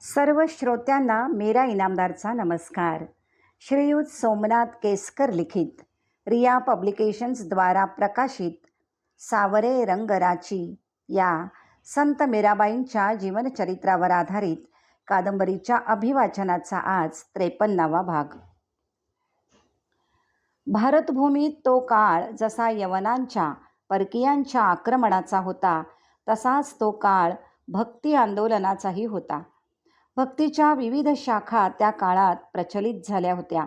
सर्व श्रोत्यांना मेरा इनामदारचा नमस्कार. श्रीयुत सोमनाथ केसकर लिखित रिया पब्लिकेशन्स द्वारा प्रकाशित सावरे रंगराची या संत मीराबाईंच्या जीवनचरित्रावर आधारित कादंबरीच्या अभिवाचनाचा आज 53वा भाग. भारतभूमीत तो काळ जसा यवनांच्या परकीयांच्या आक्रमणाचा होता, तसाच तो काळ भक्ती आंदोलनाचाही होता. भक्तीच्या विविध शाखा त्या काळात प्रचलित झाल्या होत्या.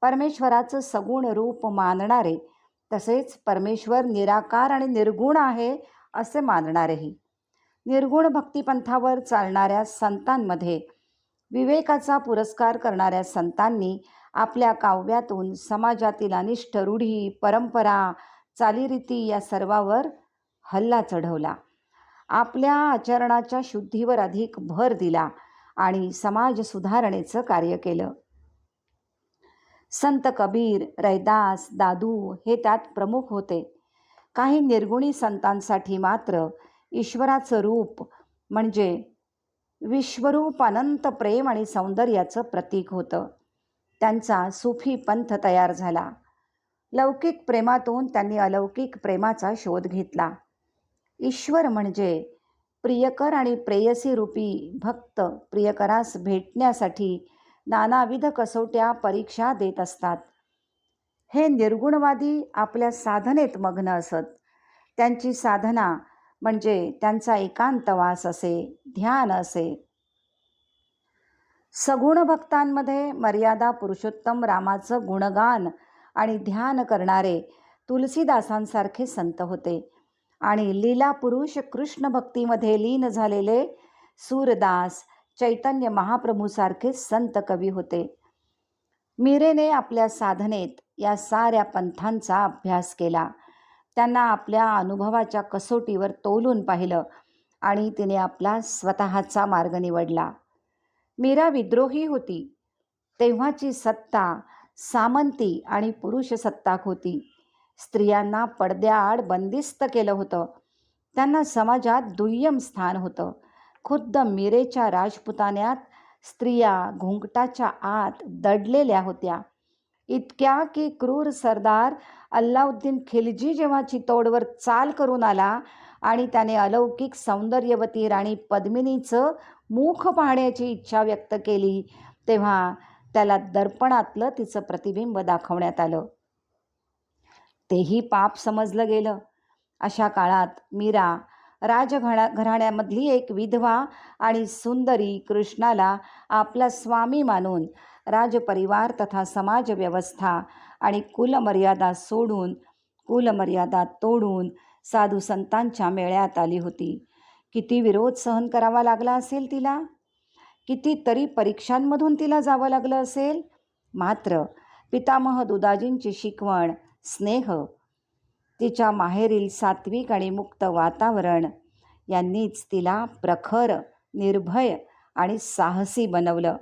परमेश्वराचं सगुण रूप मानणारे, तसेच परमेश्वर निराकार आणि निर्गुण आहे असे मानणारेही. निर्गुण भक्तिपंथावर चालणाऱ्या संतांमध्ये विवेकाचा पुरस्कार करणाऱ्या संतांनी आपल्या काव्यातून समाजातील अनिष्ट रूढी, परंपरा, चालीरीती या सर्वावर हल्ला चढवला. आपल्या आचरणाच्या शुद्धीवर अधिक भर दिला आणि समाज सुधारणेचं कार्य केलं. संत कबीर, रैदास, दादू हे त्यात प्रमुख होते. काही निर्गुणी संतांसाठी मात्र ईश्वराचं रूप म्हणजे विश्वरूप अनंत प्रेम आणि सौंदर्याचं प्रतीक होतं. त्यांचा सुफी पंथ तयार झाला. लौकिक प्रेमातून त्यांनी अलौकिक प्रेमाचा शोध घेतला. ईश्वर म्हणजे प्रियकर आणि प्रेयसी रूपी भक्त प्रियकरास भेटण्यासाठी नानाविध कसोट्या परीक्षा देत असतात. हे निर्गुणवादी आपल्या साधनेत मग्न असत. त्यांची साधना म्हणजे त्यांचा एकांतवास असे, ध्यान असे. सगुण भक्तांमध्ये मर्यादा पुरुषोत्तम रामाचं गुणगान आणि ध्यान करणारे तुलसीदासांसारखे संत होते आणि लीला पुरुष कृष्ण भक्तीमध्ये लीन झालेले सूरदास, चैतन्य महाप्रभूसारखे संत कवी होते. मीरेने आपल्या साधनेत या साऱ्या पंथांचा अभ्यास केला. त्यांना आपल्या अनुभवाच्या कसोटीवर तोलून पाहिलं आणि तिने आपला स्वतःचा मार्ग निवडला. मीरा विद्रोही होती. तेव्हाची सत्ता सामंती आणि पुरुष सत्ताक होती. स्त्रियांना पडद्याआड बंदिस्त केलं होतं. त्यांना समाजात दुय्यम स्थान होतं. खुद्द मीरेच्या राजपुतान्यात स्त्रिया घुंगटाच्या आत दडलेल्या होत्या. इतक्या की क्रूर सरदार अल्लाउद्दीन खिलजी जेव्हा चित्तोडवर चाल करून आला आणि त्याने अलौकिक सौंदर्यवती राणी पद्मिनीचं मुख पाहण्याची इच्छा व्यक्त केली, तेव्हा त्याला दर्पणातलं तिचं प्रतिबिंब दाखवण्यात आलं. तेही पाप समजलं गेलं. अशा काळात मीरा घराण्यामधली एक विधवा आणि सुंदरी कृष्णाला आपला स्वामी मानून राजपरिवार तथा समाज व्यवस्था आणि कुलमर्यादा तोडून साधू संतांच्या मेळ्यात आली होती. किती विरोध सहन करावा लागला असेल तिला. कितीतरी परीक्षांमधून तिला जावं लागलं असेल. मात्र पितामह दुदाजींची शिकवण, स्नेह, तिच्या माहेरील सात्विक आणि मुक्त वातावरण यांनीच तिला प्रखर, निर्भय आणि साहसी बनवलं.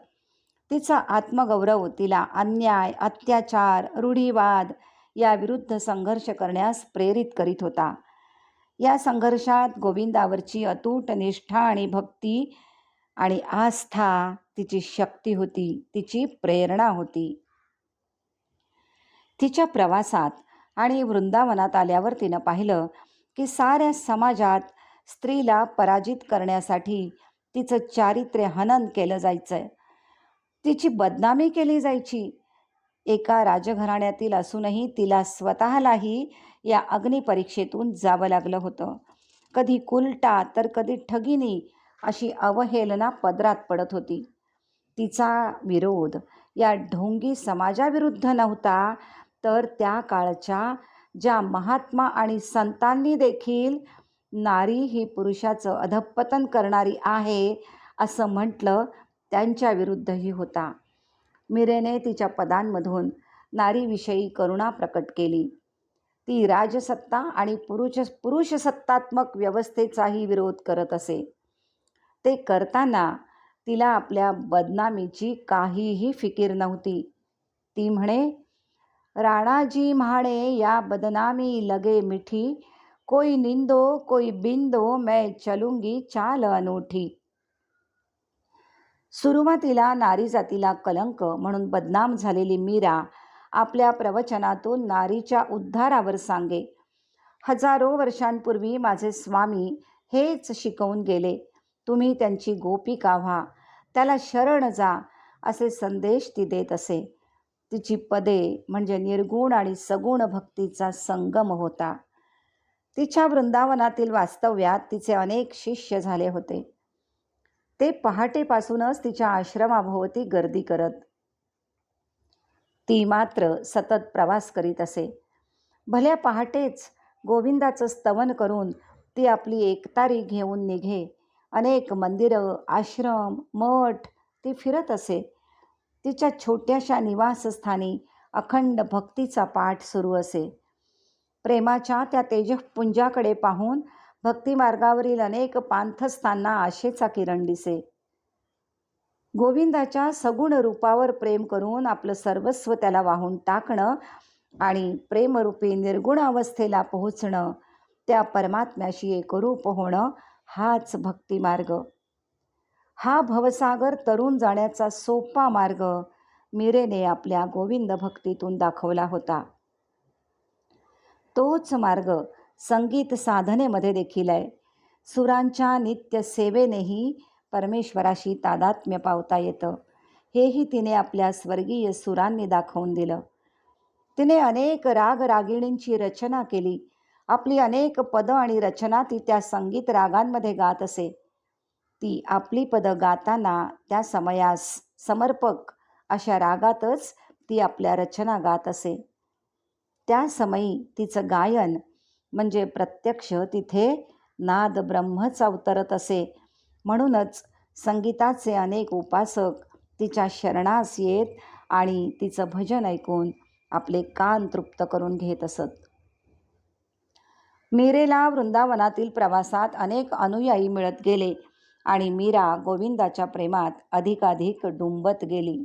तिचा आत्मगौरव तिला अन्याय, अत्याचार, रूढीवाद याविरुद्ध संघर्ष करण्यास प्रेरित करीत होता. या संघर्षात गोविंदावरची अतूट निष्ठा आणि भक्ती आणि आस्था तिची शक्ती होती, तिची प्रेरणा होती. तिच्या प्रवासात आणि वृंदावनात आल्यावर तिनं पाहिलं की साऱ्या समाजात स्त्रीला पराजित करण्यासाठी तिचं चारित्र्य हनन केलं जायचं. तिची बदनामी केली जायची. एका राजघराण्यातील असूनही तिला स्वतःलाही या अग्निपरीक्षेतून जावं लागलं होतं. कधी कुलटा तर कधी ठगिनी अशी अवहेलना पदरात पडत होती. तिचा विरोध या ढोंगी समाजाविरुद्ध नव्हता, तर त्या काळच्या ज्या महात्मा आणि संतांनी देखील नारी ही पुरुषाचं अधःपतन करणारी आहे असं म्हटलं, त्यांच्या विरुद्धही होता. मीरेने तिच्या पदांमधून नारीविषयी करुणा प्रकट केली. ती राजसत्ता आणि पुरुषसत्तात्मक व्यवस्थेचाही विरोध करत असे. ते करताना तिला आपल्या बदनामीची काहीही फिकीर नव्हती. ती म्हणे, राणाजी म्हाणे या बदनामी लगे मिठी, कोई निंदो कोई बिंदो मैं चलूंगी चाल अनूठी. सुरुवातीला नारी जातीला कलंक म्हणून बदनाम झालेली मीरा आपल्या प्रवचनातून नारीच्या उद्धारावर सांगे. हजारो वर्षांपूर्वी माझे स्वामी हेच शिकवून गेले. तुम्ही त्यांची गोपिका व्हा, त्याला शरण जा, असे संदेश ती देत असे. तिची पदे म्हणजे निर्गुण आणि सगुण भक्तीचा संगम होता. तिच्या वृंदावनातील वास्तव्यात तिचे अनेक शिष्य झाले होते. ते पहाटेपासूनच तिच्या आश्रमाभोवती गर्दी करत. ती मात्र सतत प्रवास करीत असे. भल्या पहाटेच गोविंदाचं स्तवन करून ती आपली एकतारी घेऊन निघे. अनेक मंदिरं, आश्रम, मठ ती फिरत असे. तिच्या छोट्याशा निवासस्थानी अखंड भक्तीचा पाठ सुरू असे. प्रेमाच्या त्या तेजपुंजाकडे पाहून भक्तिमार्गावरील अनेक पांथस्थांना आशेचा किरण दिसे. गोविंदाच्या सगुण रूपावर प्रेम करून आपलं सर्वस्व त्याला वाहून टाकणं आणि प्रेमरूपी निर्गुण अवस्थेला पोहोचणं, त्या परमात्म्याशी एकरूप होणं, हाच भक्तिमार्ग. हा भवसागर तरून जाण्याचा सोपा मार्ग मीरेने आपल्या गोविंद भक्तीतून दाखवला होता. तोच मार्ग संगीत साधनेमध्ये देखील आहे. सुरांच्या नित्य सेवेनेही परमेश्वराशी तादात्म्य पावता येतं, हेही तिने आपल्या स्वर्गीय सुरांनी दाखवून दिलं. तिने अनेक रागिणींची रचना केली. आपली अनेक पदं आणि रचना ती त्या संगीत रागांमध्ये गात असे. ती आपली पदं गाताना त्या समयास समर्पक अशा रागातच ती आपल्या रचना गात असे. त्या समयी तिचं गायन म्हणजे प्रत्यक्ष तिथे नाद ब्रह्मच अवतरत असे. म्हणूनच संगीताचे अनेक उपासक तिच्या शरणास येत आणि तिचं भजन ऐकून आपले कान तृप्त करून घेत असत. मीरेला वृंदावनातील प्रवासात अनेक अनुयायी मिळत गेले आणि मीरा गोविंदाच्या प्रेमात अधिकाधिक डुंबत गेली.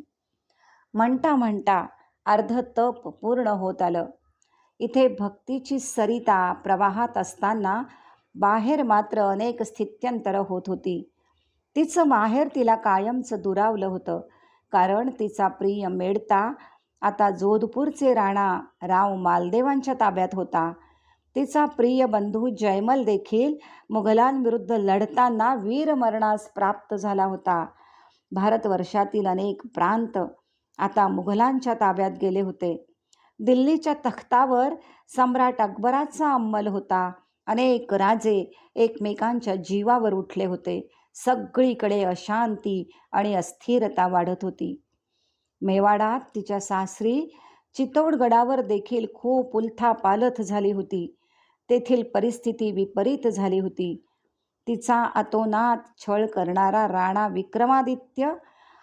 म्हणता म्हणता अर्ध तप पूर्ण होत आलं. इथे भक्तीची सरिता प्रवाहात असताना बाहेर मात्र अनेक स्थित्यंतरं होत होती. तिचं माहेर तिला कायमचं दुरावलं होतं, कारण तिचा प्रिय मेडता आता जोधपूरचे राणा राव मालदेवांच्या ताब्यात होता. तिचा प्रिय बंधू जयमल देखील मुघलांविरुद्ध लढताना वीरमरणास प्राप्त झाला होता. भारतवर्षातील अनेक प्रांत आता मुघलांच्या ताब्यात गेले होते. दिल्लीच्या तख्तावर सम्राट अकबराचा अंमल होता. अनेक राजे एकमेकांच्या जीवावर उठले होते. सगळीकडे अशांती आणि अस्थिरता वाढत होती. मेवाडात तिच्या सासरी चित्तोडगडावर देखील खूप उलथापालथ झाली होती. तेथील परिस्थिती विपरीत झाली होती. तिचा अतोनात छळ करणारा राणा विक्रमादित्य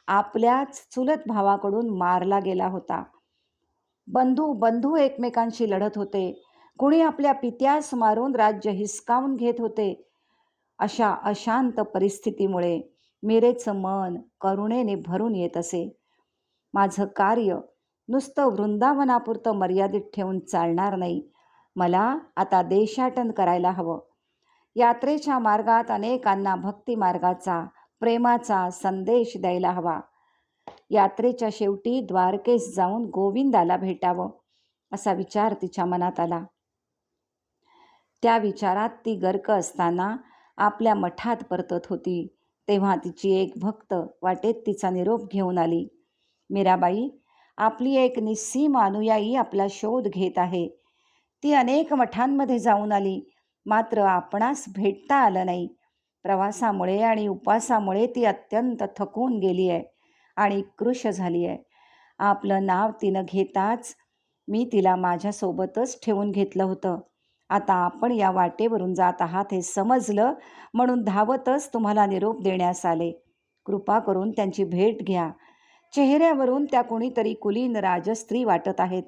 आपल्याच चुलत भावाकडून मारला गेला होता. बंधू एकमेकांशी लढत होते. कुणी आपल्या पित्यास मारून राज्य हिसकावून घेत होते. अशा अशांत परिस्थितीमुळे मीरेचं मन करुणेने भरून येत असे. माझं कार्य नुसतं वृंदावनापुरतं मर्यादित ठेवून चालणार नाही. मला आता देशाटन करायला हवं. यात्रेच्या मार्गात अनेकांना भक्तिमार्गाचा, प्रेमाचा संदेश द्यायला हवा. यात्रेच्या शेवटी द्वारकेस जाऊन गोविंदाला भेटावं, असा विचार तिच्या मनात आला. त्या विचारात ती गर्क असताना आपल्या मठात परतत होती, तेव्हा तिची एक भक्त वाटेत तिचा निरोप घेऊन आली. मीराबाई, आपली एक निस्सीम अनुयायी आपला शोध घेत आहे. ती अनेक मठांमध्ये जाऊन आली, मात्र आपणास भेटता आलं नाही. प्रवासामुळे आणि उपवासामुळे ती अत्यंत थकून गेली आहे आणि कृश झाली आहे. आपलं नाव तिनं घेताच मी तिला माझ्यासोबतच ठेवून घेतलं होतं. आता आपण या वाटेवरून जात आहात हे समजलं म्हणून धावतच तुम्हाला निरोप देण्यास आले. कृपा करून त्यांची भेट घ्या. चेहऱ्यावरून त्या कोणीतरी कुलीन राजस्त्री वाटत आहेत.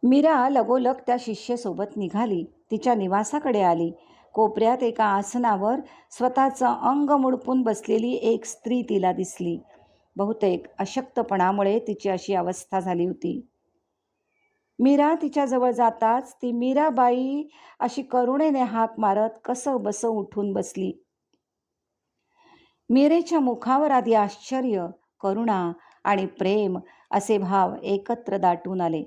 मीरा लगोलग त्या शिष्येसोबत निघाली. तिच्या निवासाकडे आली. कोपऱ्यात एका आसनावर स्वतःचं अंग मुडपून बसलेली एक स्त्री तिला दिसली. बहुतेक अशक्तपणामुळे तिची अशी अवस्था झाली होती. मीरा तिच्याजवळ जाताच ती मीराबाई अशी करुणेने हाक मारत कसं बसं उठून बसली. मीरेच्या मुखावर आधी आश्चर्य, करुणा आणि प्रेम असे भाव एकत्र दाटून आले.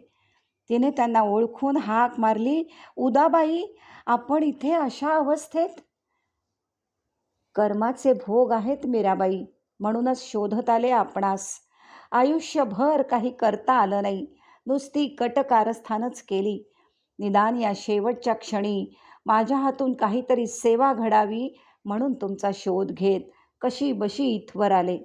तिने त्यांना ओळखून हाक मारली, "उदाबाई, आपण इथे अशा अवस्थेत?" "कर्माचे भोग आहेत मीराबाई, म्हणूनच शोधत आले आपणास. आयुष्यभर काही करता आलं नाही, नुसती कटकारस्थानच केली. निदान या शेवटच्या क्षणी माझ्या हातून काहीतरी सेवा घडावी म्हणून तुमचा शोध घेत कशी बशी इथवर आले.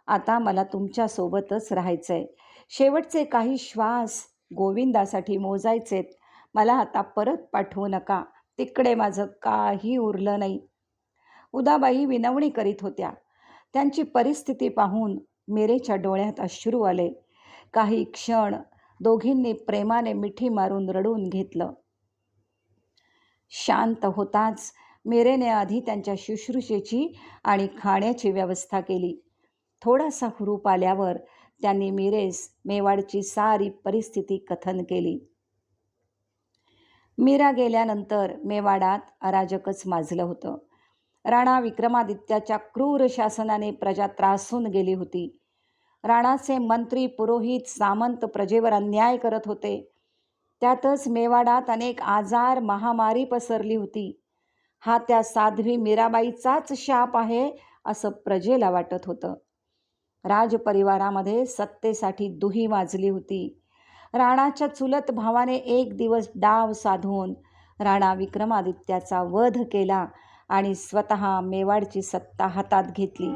आता मला तुमच्यासोबतच राहायचंय. शेवटचे काही श्वास गोविंदासाठी मोजायचेत. मला आता परत पाठवू नका. तिकडे माझं काही उरलं नाही." उदाबाई विनवणी करीत होत्या. त्यांची परिस्थिती पाहून मीरेच्या डोळ्यात अश्रू आले. काही क्षण दोघींनी प्रेमाने मिठी मारून रडून घेतलं. शांत होताच मीरेने आधी त्यांच्या शुश्रूषेची आणि खाण्याची व्यवस्था केली. थोडासा हुरूप आल्यावर त्यांनी मीरेस मेवाडची सारी परिस्थिती कथन केली. मीरा गेल्यानंतर मेवाडात अराजकच माजलं होतं. राणा विक्रमादित्याच्या क्रूर शासनाने प्रजा त्रासून गेली होती. राणाचे मंत्री, पुरोहित, सामंत प्रजेवर अन्याय करत होते. त्यातच मेवाडात अनेक आजार, महामारी पसरली होती. हा त्या साध्वी मीराबाईचाच शाप आहे असं प्रजेला वाटत होतं. राजपरिवारामध्ये सत्तेसाठी दुही माजली होती. राणाच्या चुलत भावाने एक दिवस डाव साधून राणा विक्रमादित्याचा वध केला आणि स्वतः मेवाडची सत्ता हातात घेतली.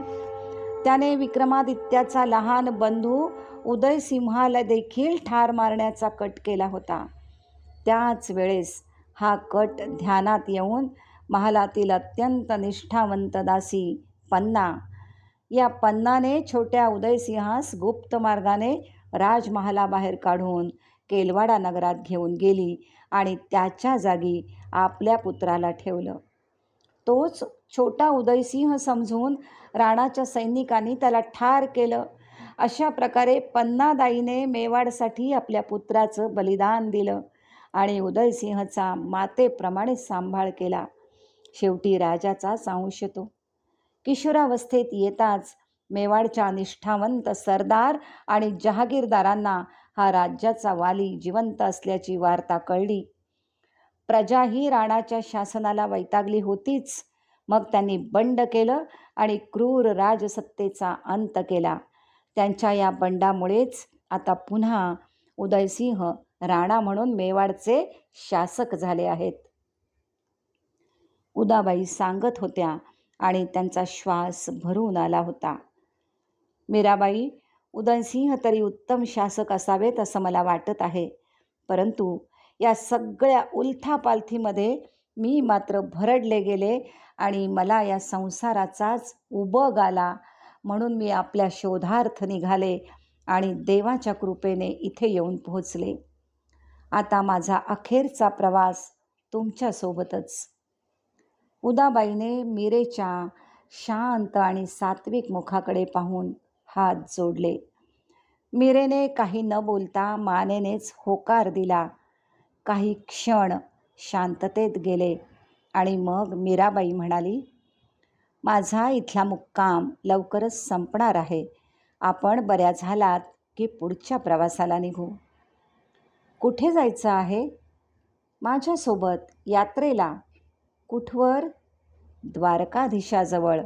त्याने विक्रमादित्याचा लहान बंधू उदयसिंहाला देखील ठार मारण्याचा कट केला होता. त्याच वेळेस हा कट ध्यानात येऊन महालातील अत्यंत निष्ठावंत दासी पन्ना, या पन्नाने छोट्या उदयसिंहास गुप्त मार्गाने राजमहालाबाहेर काढून केलवाडा नगरात घेऊन गेली आणि त्याच्या जागी आपल्या पुत्राला ठेवलं. तोच छोटा उदयसिंह समजून राणाच्या सैनिकांनी त्याला ठार केलं. अशा प्रकारे पन्नादाईने मेवाडसाठी आपल्या पुत्राचं बलिदान दिलं आणि उदयसिंहचा मातेप्रमाणे सांभाळ केला. शेवटी राजाचाच अंश तो. किशोरावस्थेत येताच मेवाडच्या निष्ठावंत सरदार आणि जहागीरदारांना हा राज्याचा वाली जिवंत असल्याची वार्ता कळली. प्रजाही राणाच्या शासनाला वैतागली होतीच. मग त्यांनी बंड केलं आणि क्रूर राजसत्तेचा अंत केला. त्यांच्या या बंडामुळेच आता पुन्हा उदयसिंह राणा म्हणून मेवाडचे शासक झाले आहेत. उदाबाई सांगत होत्या आणि त्यांचा श्वास भरून आला होता. मीराबाई, उदयसिंह तरी उत्तम शासक असावेत असं मला वाटत आहे, परंतु या सगळ्या उलथापालथीमध्ये मी मात्र भरडले गेले आणि मला या संसाराचाच उबग आला. म्हणून मी आपल्या शोधार्थ निघाले आणि देवाच्या कृपेने इथे येऊन पोहोचले. आता माझा अखेरचा प्रवास तुमच्यासोबतच. उदाबाईने मीरेच्या शांत आणि सात्विक मुखाकडे पाहून हात जोडले. मीरेने काही न बोलता मानेनेच होकार दिला. काही क्षण शांततेत गेले आणि मग मीराबाई म्हणाली, "माझा इथला मुक्काम लवकरच संपणार आहे. आपण बऱ्या झालात की पुढच्या प्रवासाला निघू." "कुठे जायचं आहे?" "माझ्यासोबत यात्रेला." "कुठवर?" "द्वारकाधीशाजवळ."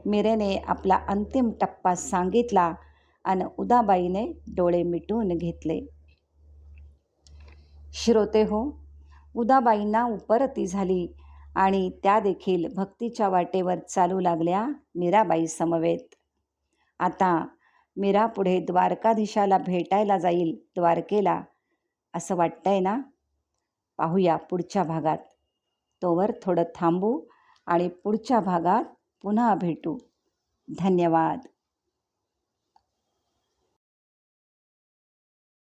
मीरेने आपला अंतिम टप्पा सांगितला आणि उदाबाईने डोळे मिटून घेतले. श्रोते हो, उदाबाईंना उपरती झाली आणि त्या देखील भक्तीच्या वाटेवर चालू लागल्या मीराबाई समवेत. आता मीरा पुढे द्वारकाधीशाला भेटायला जाईल द्वारकेला, असं वाटतंय ना? पाहूया पुढच्या भागात. तोवर थोडं थांबू आणि पुढच्या भागात पुन्हा भेटू. धन्यवाद.